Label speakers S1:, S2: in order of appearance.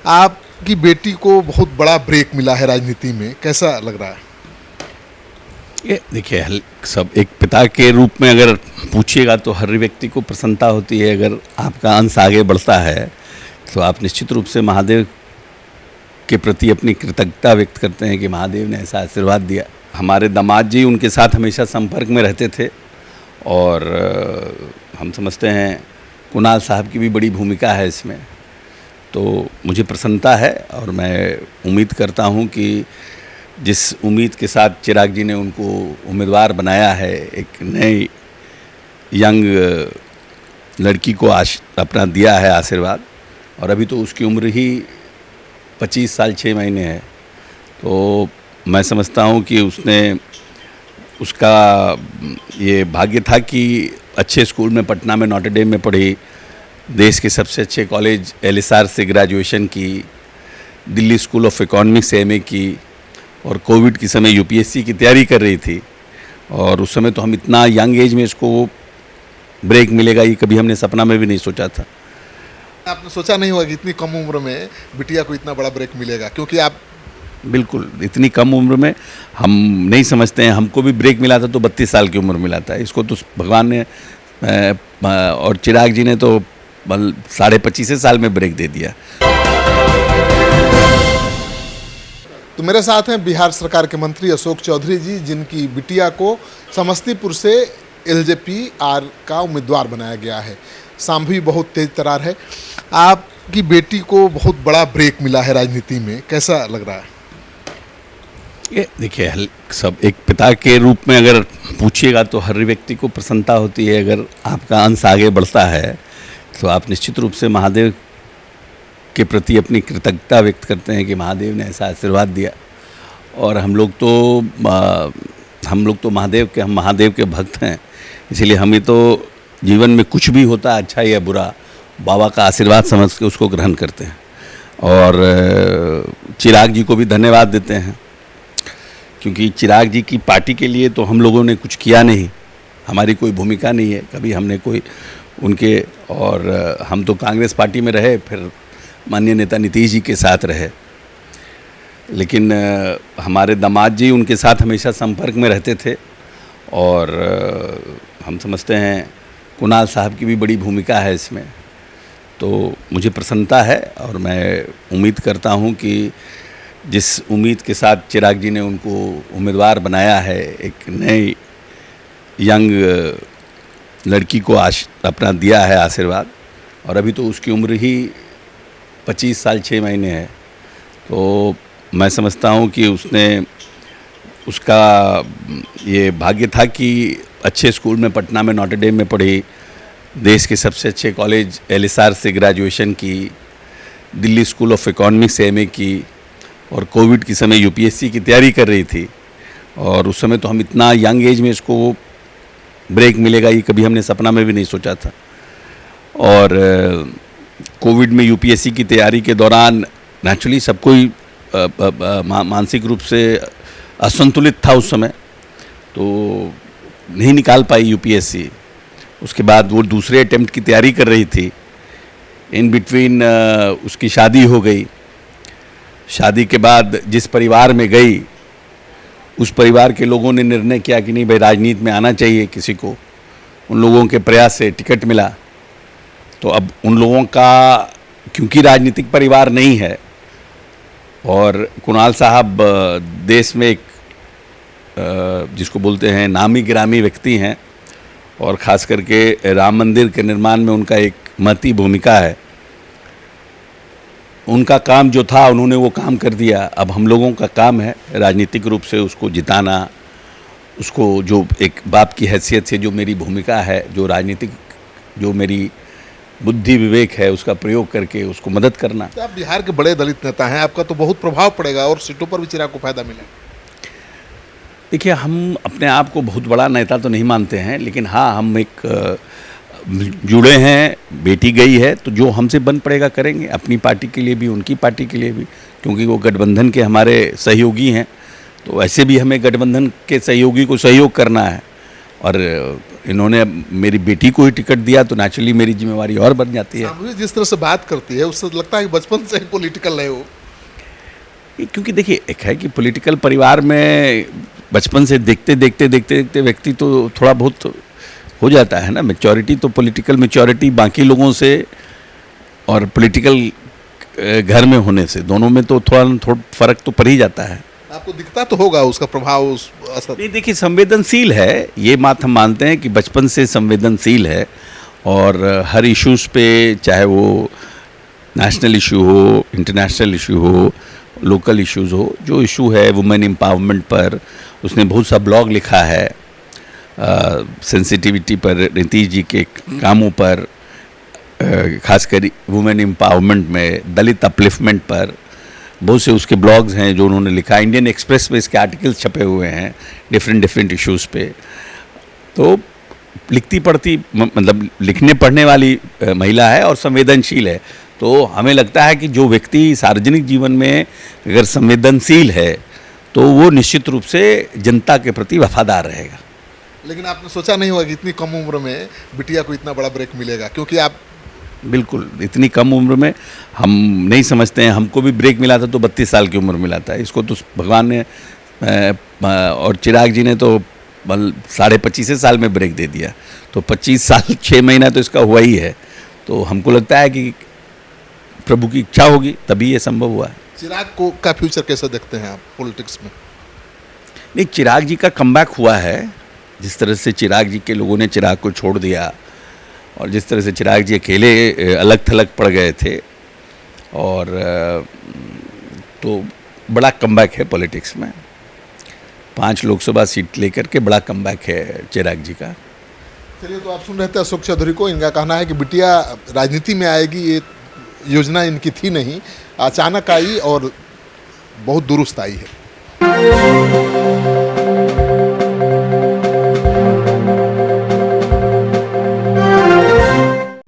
S1: आपकी बेटी को बहुत बड़ा ब्रेक मिला है राजनीति में, कैसा लग रहा है?
S2: ये देखिए, सब एक पिता के रूप में अगर पूछिएगा तो हर व्यक्ति को प्रसन्नता होती है। अगर आपका अंश आगे बढ़ता है तो आप निश्चित रूप से महादेव के प्रति अपनी कृतज्ञता व्यक्त करते हैं कि महादेव ने ऐसा आशीर्वाद दिया। हमारे दामाद जी उनके साथ हमेशा संपर्क में रहते थे और हम समझते हैं कुणाल साहब की भी बड़ी भूमिका है इसमें। तो मुझे प्रसन्नता है और मैं उम्मीद करता हूं कि जिस उम्मीद के साथ चिराग जी ने उनको उम्मीदवार बनाया है, एक नई यंग लड़की को अपना दिया है आशीर्वाद, और अभी तो उसकी उम्र ही 25 साल 6 महीने है। तो मैं समझता हूँ कि उसका ये भाग्य था कि अच्छे स्कूल में पटना में नॉटर डेम में पढ़ी, देश के सबसे अच्छे कॉलेज LSR से ग्रेजुएशन की, दिल्ली स्कूल ऑफ इकोनॉमिक्स से MA की, और कोविड के समय UPSC की तैयारी कर रही थी। और उस समय तो हम इतना यंग एज में इसको ब्रेक मिलेगा ये कभी हमने सपना में भी नहीं सोचा था।
S1: आपने सोचा नहीं होगा कि इतनी कम उम्र में बिटिया को इतना बड़ा ब्रेक मिलेगा, क्योंकि आप
S2: बिल्कुल इतनी कम उम्र में हम नहीं समझते हैं। हमको भी ब्रेक मिला था तो 32 साल की उम्र मिला था, इसको तो भगवान ने और चिराग जी ने तो 25.5 साल में ब्रेक दे दिया।
S1: तो मेरे साथ हैं बिहार सरकार के मंत्री अशोक चौधरी जी, जिनकी बिटिया को समस्तीपुर से LJP-R का उम्मीदवार बनाया गया है। सांभी बहुत तेज तरार है। आपकी बेटी को बहुत बड़ा ब्रेक मिला है राजनीति में, कैसा लग रहा है?
S2: ये देखिए, सब एक पिता के रूप में अगर पूछिएगा तो हर व्यक्ति को प्रसन्नता होती है। अगर आपका अंश आगे बढ़ता है तो आप निश्चित रूप से महादेव के प्रति अपनी कृतज्ञता व्यक्त करते हैं कि महादेव ने ऐसा आशीर्वाद दिया। और हम लोग तो महादेव के भक्त हैं, इसलिए हमें तो जीवन में कुछ भी होता है, अच्छा या बुरा, बाबा का आशीर्वाद समझ के उसको ग्रहण करते हैं। और चिराग जी को भी धन्यवाद देते हैं, क्योंकि चिराग जी की पार्टी के लिए तो हम लोगों ने कुछ किया नहीं, हमारी कोई भूमिका नहीं है कभी हमने कोई उनके। और हम तो कांग्रेस पार्टी में रहे, फिर माननीय नेता नीतीश जी के साथ रहे, लेकिन हमारे दामाद जी उनके साथ हमेशा संपर्क में रहते थे और हम समझते हैं कुणाल साहब की भी बड़ी भूमिका है इसमें। तो मुझे प्रसन्नता है और मैं उम्मीद करता हूं कि जिस उम्मीद के साथ चिराग जी ने उनको उम्मीदवार बनाया है, एक नई यंग लड़की को अपना दिया है आशीर्वाद, और अभी तो उसकी उम्र ही 25 साल 6 महीने है। तो मैं समझता हूँ कि उसका ये भाग्य था कि अच्छे स्कूल में पटना में नॉटर डेम में पढ़ी, देश के सबसे अच्छे कॉलेज LSR से ग्रेजुएशन की, दिल्ली स्कूल ऑफ इकोनॉमिक्स से MA की, और कोविड के समय UPSC की तैयारी कर रही थी। और उस समय तो हम इतना यंग एज में इसको ब्रेक मिलेगा ये कभी हमने सपना में भी नहीं सोचा था। और कोविड में UPSC की तैयारी के दौरान नेचुरली सब कोई मानसिक रूप से असंतुलित था उस समय, तो नहीं निकाल पाई UPSC। उसके बाद वो दूसरे अटेम्प्ट की तैयारी कर रही थी, इन बिटवीन उसकी शादी हो गई। शादी के बाद जिस परिवार में गई, उस परिवार के लोगों ने निर्णय किया कि नहीं भाई राजनीति में आना चाहिए किसी को। उन लोगों के प्रयास से टिकट मिला। तो अब उन लोगों का, क्योंकि राजनीतिक परिवार नहीं है, और कुणाल साहब देश में एक जिसको बोलते हैं नामी गिरामी व्यक्ति हैं, और ख़ास करके राम मंदिर के निर्माण में उनका एक महती भूमिका है। उनका काम जो था उन्होंने वो काम कर दिया। अब हम लोगों का काम है राजनीतिक रूप से उसको जिताना, उसको जो एक बाप की हैसियत से जो मेरी भूमिका है, जो राजनीतिक जो मेरी बुद्धि विवेक है, उसका प्रयोग करके उसको मदद करना।
S1: तो आप बिहार के बड़े दलित नेता हैं, आपका तो बहुत प्रभाव पड़ेगा और सीटों पर भी चिराग को फायदा मिलेगा।
S2: देखिए, हम अपने आप को बहुत बड़ा नेता तो नहीं मानते हैं, लेकिन हाँ, हम एक जुड़े हैं, बेटी गई है तो जो हमसे बन पड़ेगा करेंगे, अपनी पार्टी के लिए भी उनकी पार्टी के लिए भी, क्योंकि वो गठबंधन के हमारे सहयोगी हैं। तो ऐसे भी हमें गठबंधन के सहयोगी को सहयोग करना है। और इन्होंने अब मेरी बेटी को ही टिकट दिया तो नेचुरली मेरी जिम्मेवारी और बढ़ जाती है।
S1: शांभवी जिस तरह से बात करती है उससे लगता है कि बचपन से ही पॉलिटिकल है वो।
S2: क्योंकि देखिए एक है कि पॉलिटिकल परिवार में बचपन से देखते व्यक्ति तो थोड़ा बहुत हो जाता है ना मैच्योरिटी। तो पॉलिटिकल मैच्योरिटी बाकी लोगों से और पॉलिटिकल घर में होने से दोनों में तो थोड़ा फर्क तो पड़ ही जाता है।
S1: आपको दिखता तो होगा उसका प्रभाव, उस असर।
S2: नहीं देखिए संवेदनशील है, ये बात हम मानते हैं कि बचपन से संवेदनशील है और हर इश्यूज़ पे चाहे वो नेशनल इशू हो, इंटरनेशनल इशू हो, लोकल इश्यूज़ हो, जो इशू है वुमेन एम्पावरमेंट पर उसने बहुत सा ब्लॉग लिखा है, सेंसिटिविटी पर, नीतीश जी के कामों पर, खासकर वुमेन एम्पावरमेंट में, दलित अपलिफ्टमेंट पर बहुत से उसके ब्लॉग्स हैं जो उन्होंने लिखा। इंडियन एक्सप्रेस में इसके आर्टिकल्स छपे हुए हैं डिफरेंट इश्यूज़ पे। तो लिखती पढ़ती मतलब लिखने पढ़ने वाली महिला है और संवेदनशील है। तो हमें लगता है कि जो व्यक्ति सार्वजनिक जीवन में अगर संवेदनशील है तो वो निश्चित रूप से जनता के प्रति वफादार रहेगा।
S1: लेकिन आपने सोचा नहीं होगा कि इतनी कम उम्र में बिटिया को इतना बड़ा ब्रेक मिलेगा, क्योंकि आप
S2: बिल्कुल इतनी कम उम्र में हम नहीं समझते हैं। हमको भी ब्रेक मिला था तो 32 साल की उम्र मिला था, इसको तो भगवान ने और चिराग जी ने तो 25.5 साल में ब्रेक दे दिया। तो 25 साल 6 महीना तो इसका हुआ ही है। तो हमको लगता है कि प्रभु की इच्छा होगी तभी ये संभव हुआ है।
S1: चिराग को का फ्यूचर कैसे देखते हैं आप पॉलिटिक्स में?
S2: नहीं, चिराग जी का कमबैक हुआ है। जिस तरह से चिराग जी के लोगों ने चिराग को छोड़ दिया और जिस तरह से चिराग जी अकेले अलग थलग पड़ गए थे, और तो बड़ा कमबैक है पॉलिटिक्स में। 5 लोकसभा सीट लेकर के बड़ा कमबैक है चिराग जी का।
S1: चलिए, तो आप सुन रहे थे अशोक चौधरी को। इनका कहना है कि बिटिया राजनीति में आएगी, ये योजना इनकी थी नहीं, अचानक आई और बहुत दुरुस्त आई है।